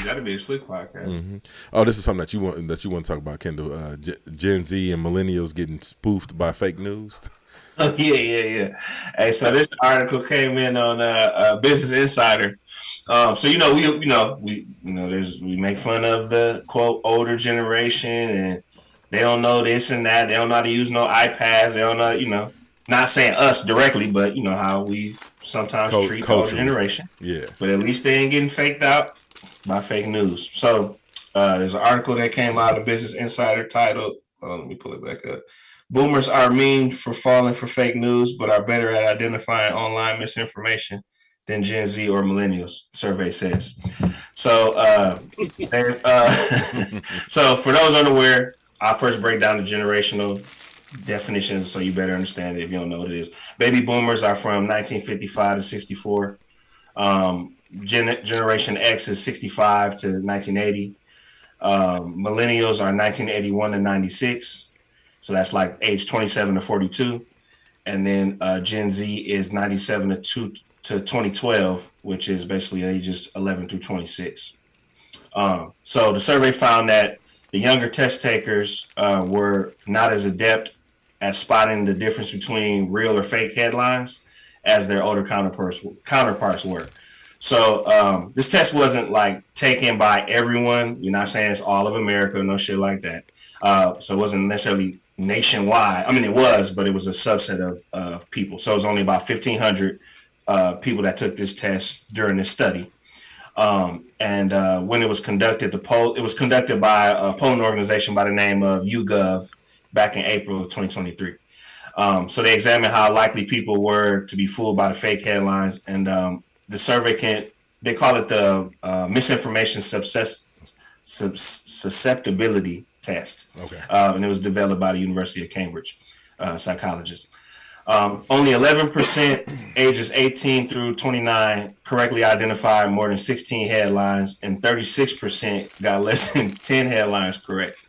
That'd be a slick podcast. Oh, this is something that you want to talk about, Kendall. Gen Z and millennials getting spoofed by fake news. Oh, yeah. Hey, so this article came in on Business Insider. So we make fun of the quote older generation, and they don't know this and that. They don't know how to use no iPads. They don't know, not saying us directly, but you know how we sometimes treat the older generation. Yeah. But at least they ain't getting faked out by fake news. So there's an article that came out of Business Insider titled, let me pull it back up. Boomers are mean for falling for fake news, but are better at identifying online misinformation than Gen Z or millennials, survey says. So, so for those unaware, I'll first break down the generational definitions so you better understand it if you don't know what it is. Baby boomers are from 1955 to 64. Generation X is 65 to 1980. Millennials are 1981 to 96. So that's like age 27 to 42. And then Gen Z is 97 to 2012, which is basically ages 11 through 26. So the survey found that the younger test takers were not as adept at spotting the difference between real or fake headlines as their older counterparts were. So this test wasn't like taken by everyone. You're not saying it's all of America, no shit like that. So it wasn't necessarily nationwide. I mean, it was, but it was a subset of people. So it was only about 1,500 people that took this test during this study. And when it was conducted, it was conducted by a polling organization by the name of YouGov back in April of 2023. So they examined how likely people were to be fooled by the fake headlines. And the survey they call it the misinformation susceptibility test. Okay. And it was developed by the University of Cambridge psychologists. Only 11% ages 18 through 29 correctly identified more than 16 headlines, and 36% got less than 10 headlines correct.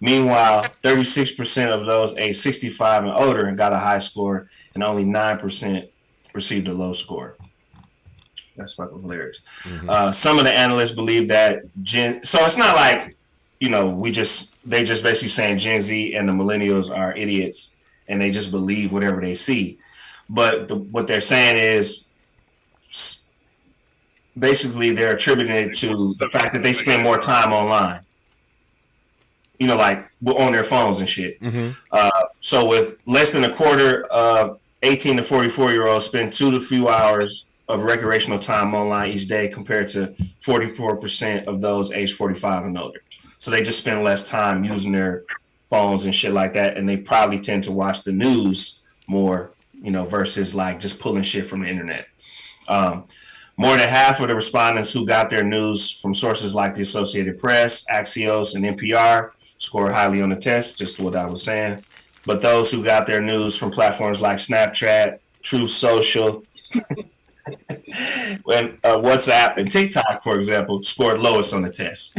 Meanwhile, 36% of those aged 65 and older got a high score, and only 9% received a low score. That's fucking hilarious. Some of the analysts believe that so it's not like, they just basically saying Gen Z and the millennials are idiots and they just believe whatever they see. But what they're saying is basically they're attributing it to the fact that they spend more time online, like on their phones and shit. So with less than a quarter of 18 to 44-year-olds spend 2 to few hours of recreational time online each day compared to 44% of those aged 45 and older. So they just spend less time using their phones and shit like that. And they probably tend to watch the news more, versus like just pulling shit from the internet. More than half of the respondents who got their news from sources like the Associated Press, Axios, and NPR scored highly on the test, just what I was saying. But those who got their news from platforms like Snapchat, Truth Social, when WhatsApp and TikTok, for example, scored lowest on the test.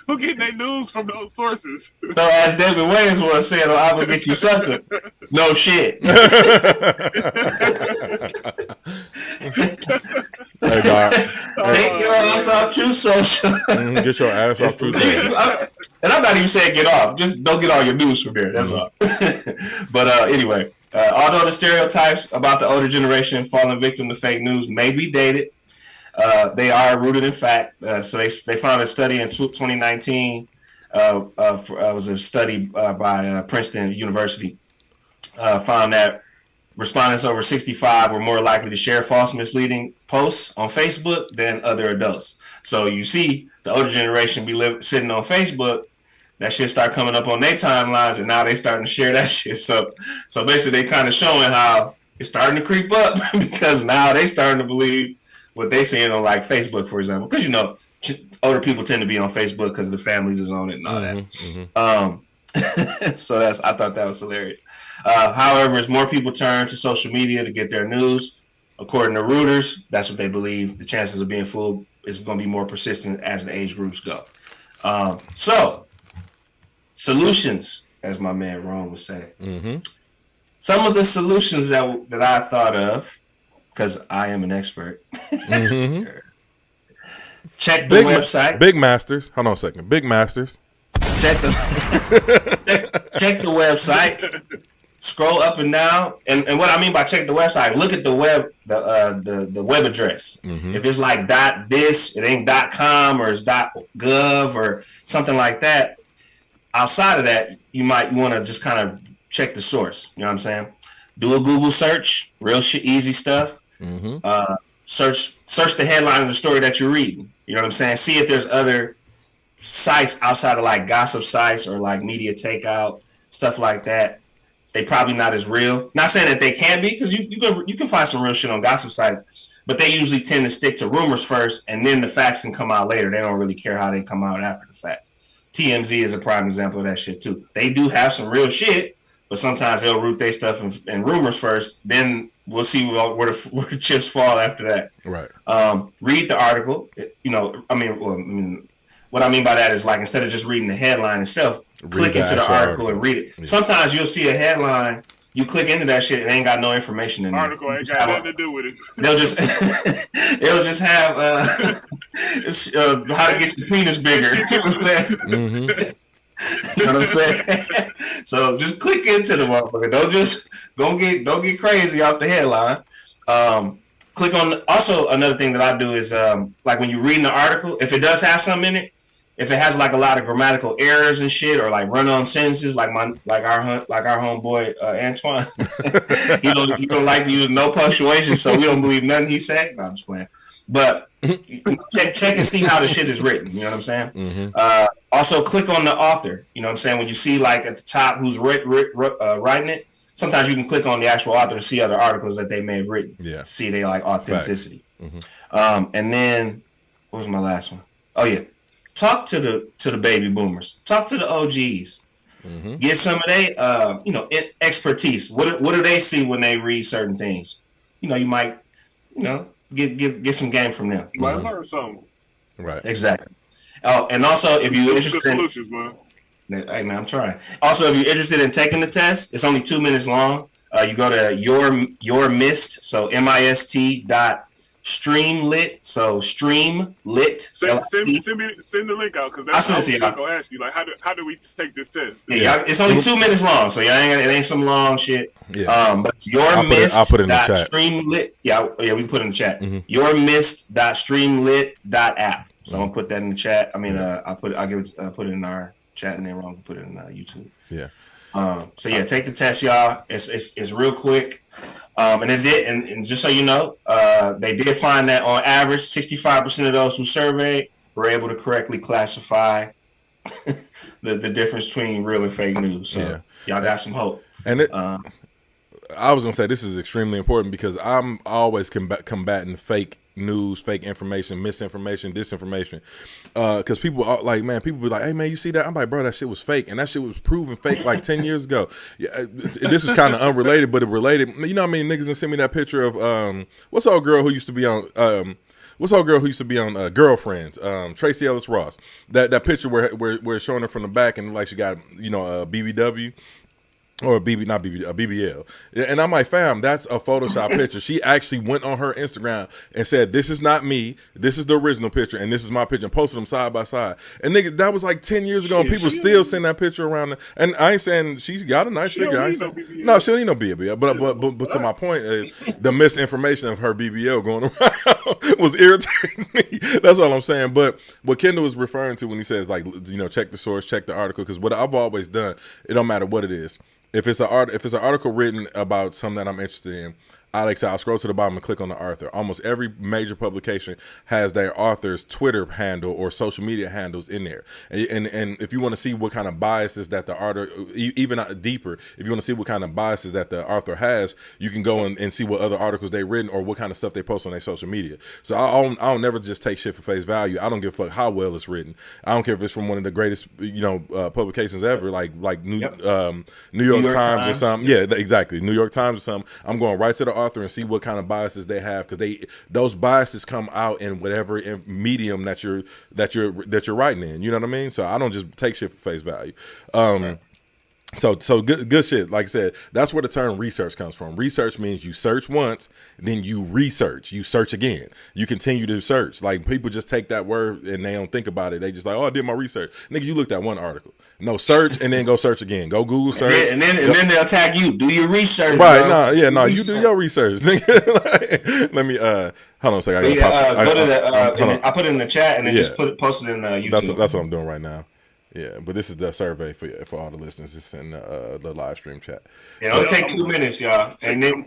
Who get their news from those sources? So as David Wayans was saying, I will get you sucker. No shit. Hey, dog. Get your ass off Truth Social. Get your ass off Truth Social. And I'm not even saying get off. Just don't get all your news from there. That's all. But anyway. Although the stereotypes about the older generation falling victim to fake news may be dated, they are rooted in fact. So they found a study in 2019. It was a study by Princeton University. Found that respondents over 65 were more likely to share false, misleading posts on Facebook than other adults. So you see the older generation be sitting on Facebook. That shit start coming up on their timelines, and now they starting to share that shit. So basically, they kind of showing how it's starting to creep up because now they starting to believe what they seeing on like Facebook, for example. Because older people tend to be on Facebook because the families is on it and all that. So I thought that was hilarious. However, as more people turn to social media to get their news, according to Reuters, that's what they believe. The chances of being fooled is going to be more persistent as the age groups go. Solutions, as my man Ron would say. Some of the solutions that I thought of, because I am an expert, check the website. Big Masters. Hold on a second. Big Masters. Check the check the website. Scroll up and down, and what I mean by check the website, look at the web address. If it's like .this, it ain't .com or it's .gov or something like that. Outside of that, you might want to just kind of check the source. You know what I'm saying? Do a Google search, real shit, easy stuff. Search the headline of the story that you're reading. You know what I'm saying? See if there's other sites outside of like gossip sites or like media takeout, stuff like that. They probably not as real. Not saying that they can't be, because you can find some real shit on gossip sites, but they usually tend to stick to rumors first, and then the facts can come out later. They don't really care how they come out after the fact. TMZ is a prime example of that shit too. They do have some real shit, but sometimes they'll root their stuff in rumors first. Then we'll see where the chips fall after that. Right. Read the article. What I mean by that is, like, instead of just reading the headline itself, click into the article and read it. Yeah. Sometimes you'll see a headline, you click into that shit, and ain't got no information in there. Article ain't got nothing to do with it. They'll just have how to get your penis bigger. You know what I'm saying? You know what I'm saying? So just click into the motherfucker. Don't get crazy off the headline. Click on. Also, another thing that I do is like when you're reading the article, if it does have something in it, if it has like a lot of grammatical errors and shit, or like run-on sentences, like our homeboy Antoine, he don't like to use no punctuation, so we don't believe nothing he said. No, I'm just playing. But check and see how the shit is written. You know what I'm saying? Also, click on the author. You know what I'm saying? When you see like at the top who's writing it, sometimes you can click on the actual author to see other articles that they may have written. Yeah. See they like authenticity. And then what was my last one? Oh yeah. Talk to the baby boomers. Talk to the OGs. Get some of their expertise. What do they see when they read certain things? You might get some game from them. You might learn something. Right. Exactly. Oh, and also if you're interested solutions, man. Hey man, I'm trying. Also, if you're interested in taking the test, it's only 2 minutes long. You go to your mist, so MIST.streamlit, so streamlit. Send the link out, because that's what I was gonna ask you. Like, how do we take this test? Yeah, it's only 2 minutes long, so it ain't some long shit. Yeah. But it's your mist. I'll put it in the chat. Streamlit. Yeah, we put it in the chat. Your mist.streamlit.app. So I'm gonna put that in the chat. I mean, I'll put it in our chat, and then we'll put it in YouTube. Yeah. So yeah, take the test, y'all. It's real quick. And it did, and just so you know, they did find that on average, 65% of those who surveyed were able to correctly classify the difference between real and fake news. So y'all got some hope. And I was gonna say this is extremely important, because I'm always combating fake news, fake information, misinformation, disinformation. Because people are like, man, people be like, hey man, you see that? I'm like, bro, that shit was fake, and that shit was proven fake like 10 years ago. Yeah, this is kind of unrelated, but it related. You know what I mean? Niggas done send me that picture of what's the old girl who used to be on Girlfriends? Tracy Ellis Ross. That picture where it's showing her from the back, and like she got a BBW. Or a BBL. And I'm like, fam, that's a Photoshop picture. She actually went on her Instagram and said, this is not me. This is the original picture, and this is my picture, and posted them side by side. And nigga, that was like 10 years ago, and people still send that picture around. And I ain't saying she's got a nice figure. No, she don't need no BBL. But to my point, the misinformation of her BBL going around was irritating me. That's all I'm saying. But what Kendall is referring to when he says, like, check the source, check the article, because what I've always done, it don't matter what it is. If it's an article written about something that I'm interested in, I'll scroll to the bottom and click on the author. Almost every major publication has their author's Twitter handle or social media handles in there. And if you want to see what kind of biases that the author, even deeper, if you want to see what kind of biases that the author has, you can go and see what other articles they've written or what kind of stuff they post on their social media. So I'll never just take shit for face value. I don't give a fuck how well it's written. I don't care if it's from one of the greatest publications ever, like New York Times or something. Yeah, exactly. New York Times or something. I'm going right to the author and see what kind of biases they have, because those biases come out in whatever medium that you're writing in. You know what I mean? So I don't just take shit for face value. So good shit. Like I said, that's where the term research comes from. Research means you search once, then you research. You search again. You continue to search. Like people just take that word and they don't think about it. They just like, oh, I did my research. Nigga, you looked at one article. No, search and then go search again. Go Google search. And then they'll tag you. Do your research. Right? Bro. No, you do your research. Nigga. Let me hold on a second. I put it in the chat and then just post it in YouTube. That's what I'm doing right now. Yeah, but this is the survey for all the listeners. It's in the live stream chat. Yeah, it'll take 2 minutes, y'all, and you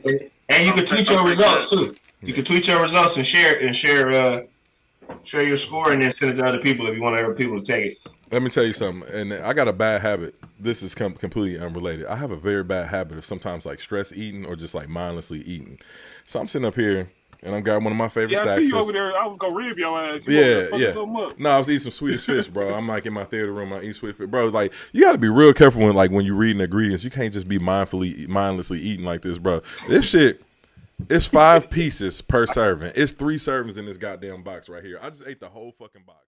can tweet your results too. You can tweet your results and share your score, and then send it to other people if you want other people to take it. Let me tell you something, and I got a bad habit. This is completely unrelated. I have a very bad habit of sometimes like stress eating or just like mindlessly eating. So I'm sitting up here. And I got one of my favorite stacks. I see you over there. I was gonna rib your ass. No, I was eating some Swedish fish, bro. I'm like in my theater room. I eat Swedish fish, bro. Like you got to be real careful when you're reading ingredients. You can't just be mindlessly eating like this, bro. This shit, it's 5 pieces per serving. It's 3 servings in this goddamn box right here. I just ate the whole fucking box.